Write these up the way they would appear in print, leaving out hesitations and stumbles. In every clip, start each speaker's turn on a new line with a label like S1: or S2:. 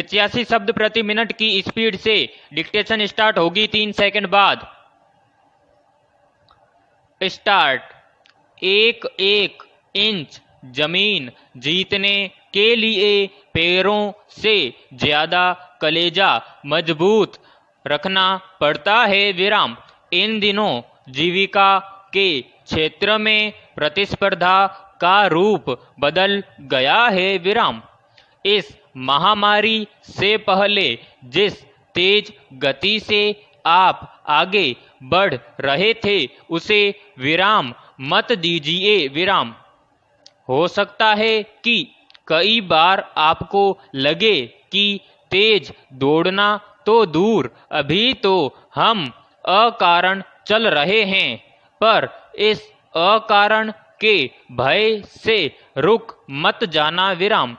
S1: 85 शब्द प्रति मिनट की स्पीड से डिक्टेशन स्टार्ट होगी 3 सेकंड बाद। स्टार्ट। 1 इंच जमीन जीतने के लिए पैरों से ज्यादा कलेजा मजबूत रखना पड़ता है। विराम। इन दिनों जीविका के क्षेत्र में प्रतिस्पर्धा का रूप बदल गया है। विराम। इस महामारी से पहले जिस तेज गति से आप आगे बढ़ रहे थे उसे विराम मत दीजिए। विराम। हो सकता है कि कई बार आपको लगे कि तेज दौड़ना तो दूर, अभी तो हम अकारण चल रहे हैं, पर इस अकारण के भय से रुक मत जाना। विराम।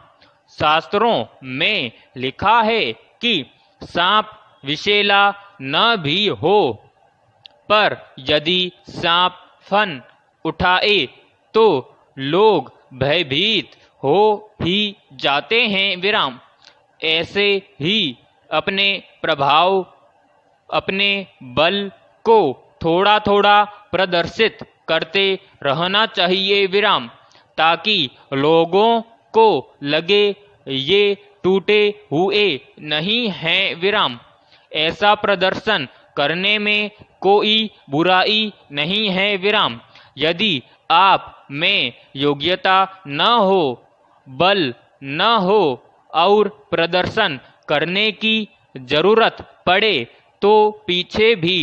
S1: शास्त्रों में लिखा है कि सांप विषैला न भी हो, पर यदि सांप फन उठाए तो लोग भयभीत हो ही जाते हैं। विराम। ऐसे ही अपने प्रभाव, अपने बल को थोड़ा थोड़ा प्रदर्शित करते रहना चाहिए। विराम। ताकि लोगों को लगे ये टूटे हुए नहीं हैं। विराम। ऐसा प्रदर्शन करने में कोई बुराई नहीं है। विराम। यदि आप में योग्यता न हो, बल न हो और प्रदर्शन करने की जरूरत पड़े तो पीछे भी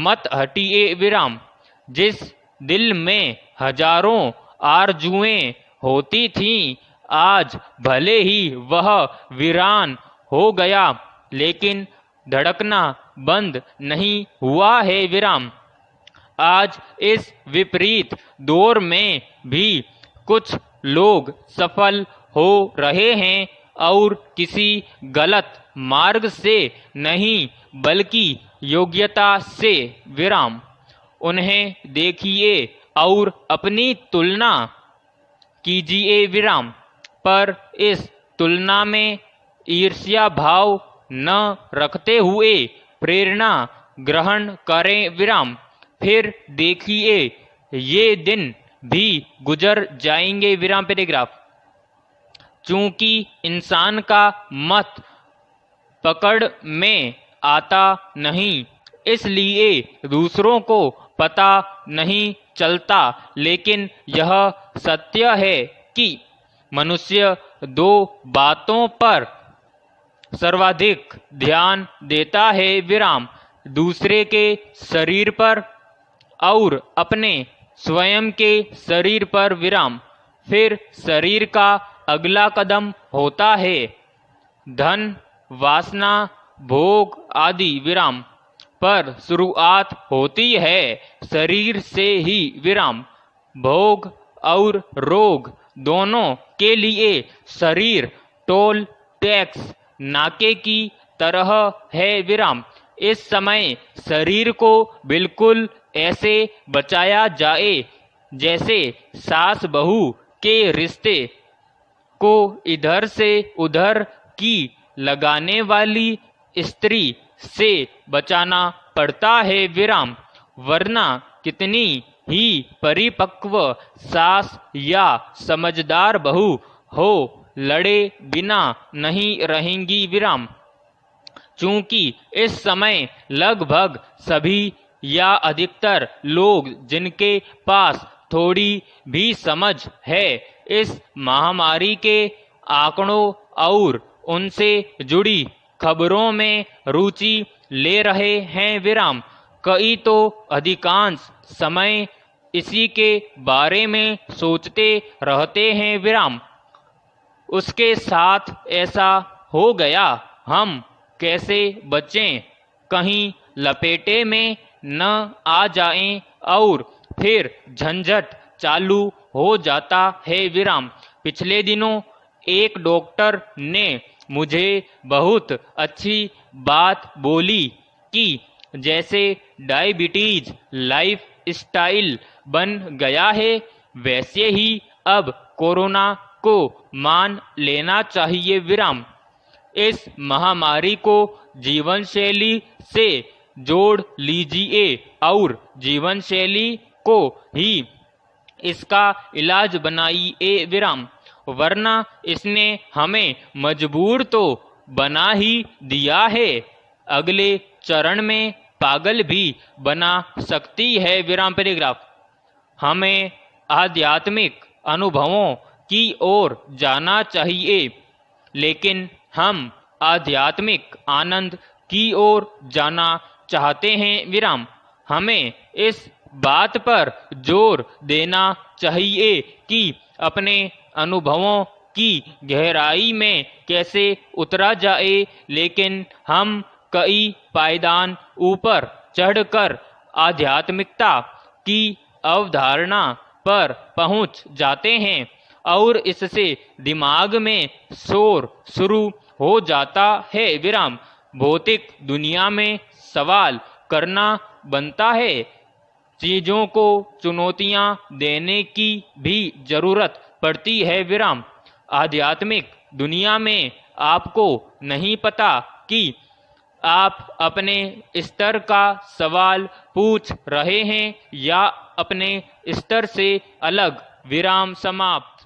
S1: मत हटिए। विराम। जिस दिल में हजारों आरजुएं होती थीं, आज भले ही वह वीरान हो गया, लेकिन धड़कना बंद नहीं हुआ है। विराम। आज इस विपरीत दौर में भी कुछ लोग सफल हो रहे हैं और किसी गलत मार्ग से नहीं बल्कि योग्यता से। विराम। उन्हें देखिए और अपनी तुलना कीजिए। विराम। पर इस तुलना में ईर्ष्या भाव न रखते हुए प्रेरणा ग्रहण करें। विराम। फिर देखिए ये दिन भी गुजर जाएंगे। विराम पैराग्राफ। चूंकि इंसान का मत पकड़ में आता नहीं, इसलिए दूसरों को पता नहीं चलता, लेकिन यह सत्य है कि मनुष्य दो बातों पर सर्वाधिक ध्यान देता है। विराम। दूसरे के शरीर पर और अपने स्वयं के शरीर पर। विराम। फिर शरीर का अगला कदम होता है धन, वासना, भोग आदि। विराम। पर शुरुआत होती है शरीर से ही। विराम। भोग और रोग दोनों के लिए शरीर टोल टैक्स नाके की तरह है। विराम। इस समय शरीर को बिल्कुल ऐसे बचाया जाए जैसे सास बहू के रिश्ते को इधर से उधर की लगाने वाली स्त्री से बचाना पड़ता है। विराम। वरना कितनी ही परिपक्व सास या समझदार बहू हो, लड़े बिना नहीं रहेंगी। विराम। चूंकि इस समय लगभग सभी या अधिकतर लोग जिनके पास थोड़ी भी समझ है इस महामारी के आंकड़ों और उनसे जुड़ी खबरों में रुचि ले रहे हैं। विराम। कई तो अधिकांश समय इसी के बारे में सोचते रहते हैं। विराम। उसके साथ ऐसा हो गया, हम कैसे बचें, कहीं लपेटे में न आ जाएं, और फिर झंझट चालू हो जाता है। विराम। पिछले दिनों एक डॉक्टर ने मुझे बहुत अच्छी बात बोली कि जैसे डायबिटीज लाइफ स्टाइल बन गया है, वैसे ही अब कोरोना को मान लेना चाहिए। विराम। इस महामारी को जीवन शैली से जोड़ लीजिए और जीवन शैली को ही इसका इलाज बनाइए विराम, वरना इसने हमें मजबूर तो बना ही दिया है, अगले चरण में पागल भी बना सकती है विराम पैराग्राफ। हमें आध्यात्मिक अनुभवों की ओर जाना चाहिए, लेकिन हम आध्यात्मिक आनंद की ओर जाना चाहते हैं विराम। हमें इस बात पर जोर देना चाहिए कि अपने अनुभवों की गहराई में कैसे उतरा जाए, लेकिन हम कई पायदान ऊपर चढ़कर आध्यात्मिकता की अवधारणा पर पहुंच जाते हैं और इससे दिमाग में शोर शुरू हो जाता है विराम। भौतिक दुनिया में सवाल करना बनता है, चीज़ों को चुनौतियां देने की भी जरूरत पड़ती है विराम। आध्यात्मिक दुनिया में आपको नहीं पता कि आप अपने स्तर का सवाल पूछ रहे हैं या अपने स्तर से अलग। विराम समाप्त।